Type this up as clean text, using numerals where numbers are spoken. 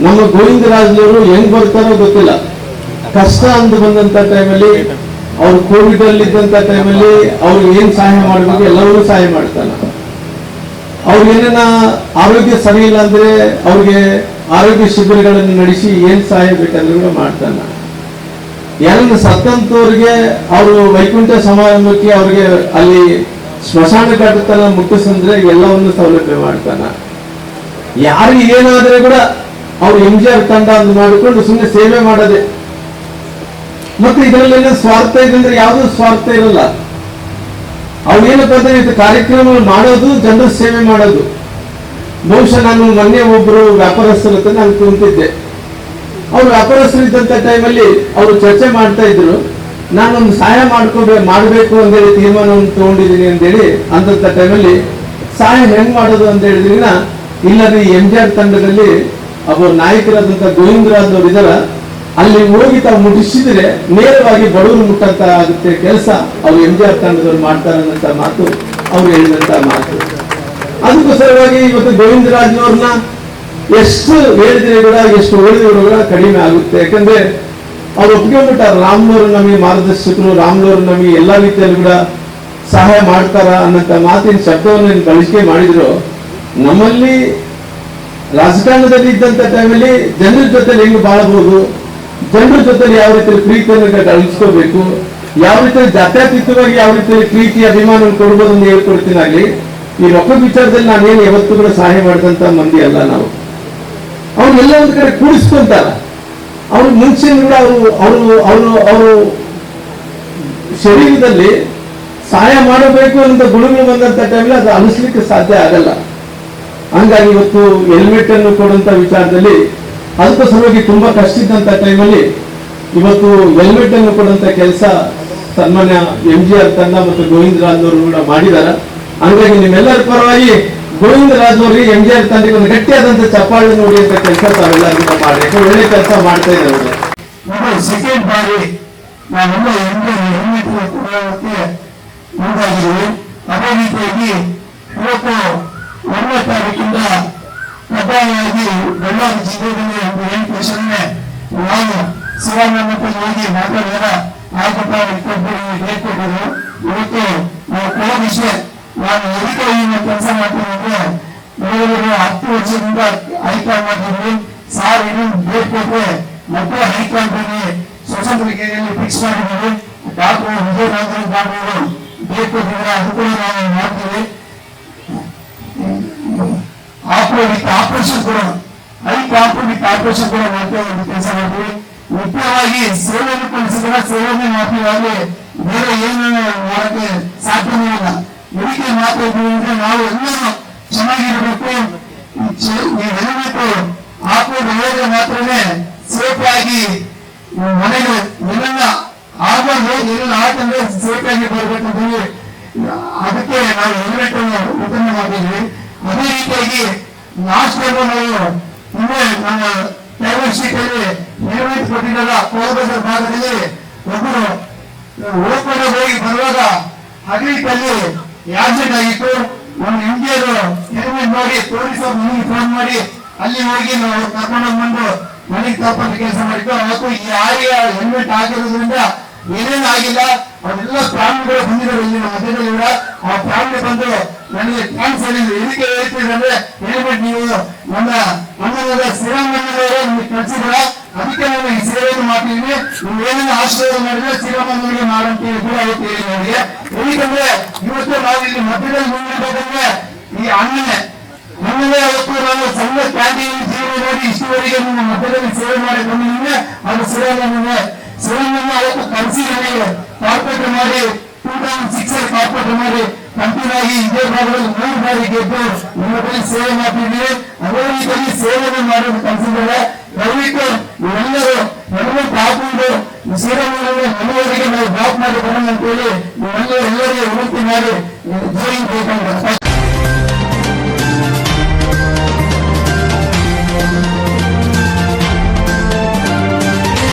ನಮ್ಮ ಗೋವಿಂದರಾಜ್ನವರು ಹೆಂಗ್ ಬರ್ತಾರೋ ಗೊತ್ತಿಲ್ಲ. ಕಷ್ಟ ಅಂತ ಬಂದಂತ ಟೈಮಲ್ಲಿ ಅವ್ರು ಕೋವಿಡ್ ಅಲ್ಲಿ ಇದ್ದಂತ ಟೈಮಲ್ಲಿ ಅವ್ರಿಗೆ ಏನ್ ಸಹಾಯ ಮಾಡಬೇಕು ಎಲ್ಲರೂ ಸಹಾಯ ಮಾಡ್ತಾನ. ಅವ್ರಿಗೇನ ಆರೋಗ್ಯ ಸರಿ ಇಲ್ಲ ಅಂದ್ರೆ ಅವ್ರಿಗೆ ಆರೋಗ್ಯ ಶಿಬಿರಗಳನ್ನು ನಡೆಸಿ ಏನ್ ಸಹಾಯ ಬೇಕಂದ್ರೆ ಮಾಡ್ತಾನ. ಯಾರನ್ನ ಸತ್ತಂತವ್ರಿಗೆ ಅವರು ವೈಕುಂಠ ಸಮಾರಂಭಕ್ಕೆ ಅವ್ರಿಗೆ ಅಲ್ಲಿ ಸ್ಮಶಾನ ಘಾಟತನ ಮುಟ್ಟಿಸಂದ್ರೆ ಎಲ್ಲವನ್ನು ಸೌಲಭ್ಯ ಮಾಡ್ತಾನ. ಯಾರಿಗೆ ಏನಾದ್ರೆ ಕೂಡ ಅವ್ರು MGR ತಂಡ ಅಂತ ಮಾಡಿಕೊಂಡು ಸುಮ್ಮನೆ ಸೇವೆ ಮಾಡೋದೆ. ಮತ್ತೆ ಇದರಲ್ಲೇನೋ ಸ್ವಾರ್ಥ ಇದೆ ಅಂದ್ರೆ ಯಾವುದೂ ಸ್ವಾರ್ಥ ಇರಲ್ಲ. ಅವ್ರೇನಪ್ಪ ಅಂದ್ರೆ ಕಾರ್ಯಕ್ರಮ ಮಾಡೋದು, ಜನರ ಸೇವೆ ಮಾಡೋದು. ಬಹುಶಃ ನಾನು ಮೊನ್ನೆ ಒಬ್ರು ವ್ಯಾಪಾರಸ್ಥರ ಹತ್ರ ನಾನು ಕುಂತಿದ್ದೆ. ಅವ್ರು ವ್ಯಾಪಾರಸ್ಥರಿದ್ದಂತ ಟೈಮಲ್ಲಿ ಅವರು ಚರ್ಚೆ ಮಾಡ್ತಾ ಇದ್ರು. ನಾನೊಂದು ಸಹಾಯ ಮಾಡಬೇಕು ಅಂತೇಳಿ ತೀರ್ಮಾನವನ್ನು ತಗೊಂಡಿದ್ದೀನಿ ಅಂತೇಳಿ ಅಂದಂತ ಟೈಮಲ್ಲಿ ಸಹಾಯ ಹೆಂಗ್ ಮಾಡೋದು ಅಂತ ಹೇಳಿದ್ರಿನ, ಇಲ್ಲದೆ MGR ತಂಡದಲ್ಲಿ ಒಬ್ಬ ನಾಯಕರಾದಂತ ಗೋವಿಂದರಾಜ್ ಅವರು ಇದಾರ, ಅಲ್ಲಿ ಹೋಗಿ ತಾವು ಮುಟ್ಟಿಸಿದ್ರೆ ನೇರವಾಗಿ ಬಡವರು ಮುಟ್ಟಂತ ಆಗುತ್ತೆ ಕೆಲಸ ಅವ್ರು MGR ತಂಡದವ್ರು ಮಾಡ್ತಾರೆ ಅನ್ನಂತ ಮಾತು ಅವ್ರು ಹೇಳಿದಂತ ಮಾತು. ಅದಕ್ಕೋಸ್ಕರವಾಗಿ ಇವತ್ತು ಗೋವಿಂದರಾಜ್ನವ್ರನ್ನ ಎಷ್ಟು ಹೇಳಿದ್ರೆ ಕೂಡ ಎಷ್ಟು ಓದಿದ್ರು ಕೂಡ ಕಡಿಮೆ ಆಗುತ್ತೆ. ಯಾಕಂದ್ರೆ ಅವ್ರು ಒಪ್ಕೊಂಡ್ಬಿಟ್ಟಾರ, ರಾಮ್ನವರು ನಮಗೆ ಮಾರ್ಗದರ್ಶಕರು, ರಾಮ್ನವರು ನಮಗೆ ಎಲ್ಲಾ ರೀತಿಯಲ್ಲೂ ಕೂಡ ಸಹಾಯ ಮಾಡ್ತಾರ ಅನ್ನಂತ ಮಾತಿನ ಶಬ್ದವನ್ನು ಬಳಕೆ ಮಾಡಿದ್ರು. ನಮ್ಮಲ್ಲಿ ರಾಜಕಾರಣದಲ್ಲಿ ಇದ್ದಂತ ಟೈಮಲ್ಲಿ ಜನರ ಜೊತೆ ಹೆಂಗ್ ಬಾಳಬಹುದು, ಜನರ ಜೊತೆ ಯಾವ ರೀತಿ ಪ್ರೀತಿಯನ್ನು ಗಳಿಸ್ಕೋಬೇಕು, ಯಾವ ರೀತಿ ಜಾತ್ಯತೀತವಾಗಿ ಯಾವ ರೀತಿ ಪ್ರೀತಿ ಅಭಿಮಾನವನ್ನು ಕೊಡ್ಬೋದು ಅಂತ ಹೇಳ್ಕೊಡ್ತೀನಾಗ್ಲಿ. ಈ ರೊಕ್ಕದ ವಿಚಾರದಲ್ಲಿ ನಾನೇನು ಯಾವತ್ತೂ ಕೂಡ ಸಹಾಯ ಮಾಡಿದಂತ ಮಂದಿ ಅಲ್ಲ ನಾವು. ಅವ್ರೆಲ್ಲ ಒಂದ್ ಕಡೆ ಕೂಡಿಸ್ಕೊಂತಾರ. ಅವ್ರ ಮುಂಚೆ ಕೂಡ ಅವರು ಶರೀರದಲ್ಲಿ ಸಹಾಯ ಮಾಡಬೇಕು ಅಂತ ಗುಣಗಳು ಬಂದಂತ ಟೈಮಲ್ಲಿ ಅದು ಅನಿಸ್ಲಿಕ್ಕೆ ಸಾಧ್ಯ ಆಗಲ್ಲ. ಹಂಗಾಗಿ ಇವತ್ತು ಹೆಲ್ಮೆಟ್ ಅನ್ನು ಕೊಡುವಂತ ವಿಚಾರದಲ್ಲಿ ಅದಕ್ಕೋಸ್ಕರವಾಗಿ ತುಂಬಾ ಕಷ್ಟ ಇದ್ದಂತ ಟೈಮಲ್ಲಿ ಇವತ್ತು ಹೆಲ್ಮೆಟ್ ಅನ್ನು ಕೊಡುವಂತ ಕೆಲಸ ಸನ್ಮಾನ್ಯ MGR ತಂಡ ಮತ್ತು ಗೋವಿಂದರಾಜ್ ಅವರು ಕೂಡ ಮಾಡಿದಾರ. ಹಂಗಾಗಿ ನಿಮ್ಮೆಲ್ಲರ ಪರವಾಗಿ ಗೋವಿಂದರಾಜ್ ಅವರಿಗೆ MGR ತಂಡಕ್ಕೆ ಒಂದು ಗಟ್ಟಿಯಾದಂತ ಚಪ್ಪಾಳೆ ನೋಡಿ ಅಂತ ಕೆಲಸ ತಾವೆಲ್ಲರೂ ಮಾಡಿ, ಒಳ್ಳೆ ಕೆಲಸ ಮಾಡ್ತಾ ಇದ್ದಾರೆ. ಸೆಕೆಂಡ್ ಬಾರಿ ನಾವೆಲ್ಲ ಹೆಲ್ಮೆಟ್ ಕೊಡೋದಕ್ಕೆ ಮುಂದಾಗಿದ್ದೀವಿ. ಅದೇ ರೀತಿಯಾಗಿ ಇವತ್ತು 1ನೇ ತಾರೀಕಿಂದ ಕಡ್ಡಾಯವಾಗಿ ಬಳ್ಳಾರಿ ಜಿಲ್ಲೆಯಲ್ಲಿ ಒಂದು 8 ವರ್ಷನೇ ನಾವು ಶಿವಮೊಗ್ಗ ಹೋಗಿ ಮಾತಾಡಿದ ಆಯ್ತಪ್ಪ ಕೊಟ್ಟಿದ್ರು. ಇವತ್ತು ನಾವು ಕೊಡೋ ವಿಷಯ ನಾನು ಎದಕ್ಕೆ ಈ ಕೆಲಸ ಮಾಡ್ತೀನಿ ಅಂದ್ರೆ, ಬೆಂಗಳೂರು 10 ವರ್ಷದಿಂದ ಹೈಕಮಾಂಡ್ ಮಾಡಿದ್ವಿ. ಸಾರ್ ಇನ್ನೊಂದು ಡೇಟ್ ಕೊಟ್ಟರೆ ಮತ್ತೆ ಹೈಕಮಾಂಡ್ ಬನ್ನಿ ಸ್ವತಂತ್ರ ಕೇರಿಯಲ್ಲಿ ಫಿಕ್ಸ್ ಮಾಡಿದ್ದೀವಿ. ಡಾಕ್ಟರ್ ವಿಜಯರಾಘವ ಬಾಬು ಡೇಟ್ ಕೊಟ್ಟಿದ್ರೆ ಅದು ಕೂಡ ನಾವು ಮಾಡ್ತೀವಿ. ಆಪರೇಷನ್ ಕೂಡ ಆಪರೇಷನ್ ಕೂಡ ಮಾಡ್ತಾ ಒಂದು ಕೆಲಸ ಮಾಡ್ತೀವಿ. ಮುಖ್ಯವಾಗಿ ಸೇವೆಯನ್ನು ಕಳಿಸಿದ್ರೆ ಸೇವೆನೇ ಮಾಡ್ತೀವಿ. ಅಲ್ಲಿ ಬೇರೆ ಏನು ಮಾಡಕ್ಕೆ ಸಾಧ್ಯನೇ ಇಲ್ಲ. ಇದಕ್ಕೆ ಮಾತ್ರ ಇದ್ದೀವಿ ಅಂದ್ರೆ ನಾವು ಎಲ್ಲರೂ ಚೆನ್ನಾಗಿರ್ಬೇಕು. ಈ ಹೆಲ್ಮೆಟ್ ಹಾಕೋದು ಹೇಳಿದ್ರೆ ಮಾತ್ರನೇ ಸೇಫ್ ಆಗಿ ಮನೆಗೆ ಏನೆಲ್ಲ ಆಗೋದು ಏನೆಲ್ಲ ಆಟಂದ್ರೆ ಸೇಫ್ ಆಗಿ ಬರ್ಬೇಕಂತೀವಿ. ಅದಕ್ಕೆ ನಾವು ಹೆಲ್ಮೆಟ್ ಅನ್ನು ವಿತರಣೆ ಮಾಡಿದ್ವಿ. ಅದೇ ರೀತಿಯಾಗಿ ಲಾಸ್ಟ್ ಟೈಮ್ ನಾವು ಇನ್ನೇ ನಮ್ಮ ಪ್ರೈವೇಟ್ ಸೀಟಲ್ಲಿ ಹೆಲ್ಮೆಟ್ ಕೊಟ್ಟಿದ್ದಲ್ಲ, ಕೋಲ್ಬಜಾರ್ ಭಾಗದಲ್ಲಿ ಒಬ್ಬರು ಓಪನ್ ಹೋಗಿ ಬರುವಾಗ ಹಗಲಿನಲ್ಲಿ ಆಕ್ಸಿಡೆಂಟ್ ಆಗಿತ್ತು. ಒಂದು MGR ಹೆಲ್ಮೆಟ್ ಮಾಡಿ ಪೊಲೀಸ್ ಅವ್ರ ಮನೆಗೆ ಫೋನ್ ಮಾಡಿ ಅಲ್ಲಿ ಹೋಗಿ ನಾವು ಕರ್ಕೊಂಡು ಬಂದು ಮನೆಗೆ ತಪ್ಪಂತ ಕೆಲಸ ಮಾಡಿದ್ದು. ಅವತ್ತು ಯಾರಿಗೆ ಹೆಲ್ಮೆಟ್ ಆಗಿರೋದ್ರಿಂದ ಏನೇನು ಆಗಿಲ್ಲ, ಅವರೆಲ್ಲ ಪ್ರಾಣಿಗಳು ಬಂದಿದ್ದಾರೆ ಇಲ್ಲಿ ನಮ್ಮ ಮಧ್ಯದಲ್ಲಿ ಕೂಡ. ಆ ಪ್ರಾಣಿ ಬಂದು ನನಗೆ ಥ್ಯಾಂಕ್ಸ್ ಹೇಳಿದ್ರು. ಇದಕ್ಕೆ ಹೇಳ್ತಿದ್ರು ಅಂದ್ರೆ ಹೆಲ್ಮೆಟ್ ನೀವು ನಮ್ಮ ಅಣ್ಣನಾದ ಶ್ರೀರಾಮಣ್ಣನವರು ನಿಮಗೆ ಕಳಿಸಿದ್ರ, ಅದಕ್ಕೆ ನಾನು ಈ ಸೇವೆಯನ್ನು ಮಾಡ್ತಿದ್ದೀನಿ. ನೀವು ಏನೇನು ಆಶೀರ್ವಾದ ಮಾಡಿದ್ರೆ ಶ್ರೀರಾಮಣ್ಣನಿಗೆ ಮಾಡಂತ ಕೂಡ ಅವತ್ತು ಹೇಳಿ ಅವರಿಗೆ. ಏನಂದ್ರೆ ಇವತ್ತು ನಾವು ಇಲ್ಲಿ ಮಧ್ಯದಲ್ಲಿ ಮುಂದಿರ್ಬೇಕಂದ್ರೆ ಈ ಅಣ್ಣನೇ ಅವತ್ತು ನಾವು ಸಣ್ಣ ಕ್ಯಾಂಟೀನ್ ಜೀವನ ನೋಡಿ ಇಷ್ಟುವರೆಗೆ ನಿಮ್ಮ ಮಧ್ಯದಲ್ಲಿ ಸೇವೆ ಮಾಡಿ ಬಂದಿದ್ದೀನಿ. ಅದು ಶ್ರೀರಾಮಣ್ಣ ಅವತ್ತು ಕಳಿಸಿ ನನಗೆ ಕಾರ್ಪೊರೇಟ್ ಮಾಡಿ 2006 ಕಾರ್ಪೊರೇಟ್ ಮಾಡಿ ಕಂಟಿನ್ಯೂ ಇದೇ ಭಾಗದಲ್ಲಿ 3 ಬಾರಿ ಗೆದ್ದು ನಿಮ್ಮ ಬಳಿ ಸೇವೆ ಮಾಡ್ತಿದ್ದೀವಿ. ಅದೇ ರೀತಿಯಲ್ಲಿ ಸೇವೆಯನ್ನು ಮಾಡೋದು ಕಲಿಸಿದ್ದಾರೆ. ದಯವಿಟ್ಟು ನೀವೆಲ್ಲರೂ ಹೆಲ್ಮೆಟ್ ಹಾಕೊಂಡು ಶ್ರೀರಾಮಣ್ಣ ಮನೆಯವರಿಗೆ ನಾವು ಡ್ರಾಪ್ ಮಾಡಿ ಬರೋಣ ಅಂತೇಳಿ ನೀವೆಲ್ಲರೂ ಎಲ್ಲರಿಗೆ ವಿನಂತಿ ಮಾಡಿ ಜೈ ಬೇಕಾಗಿದೆ.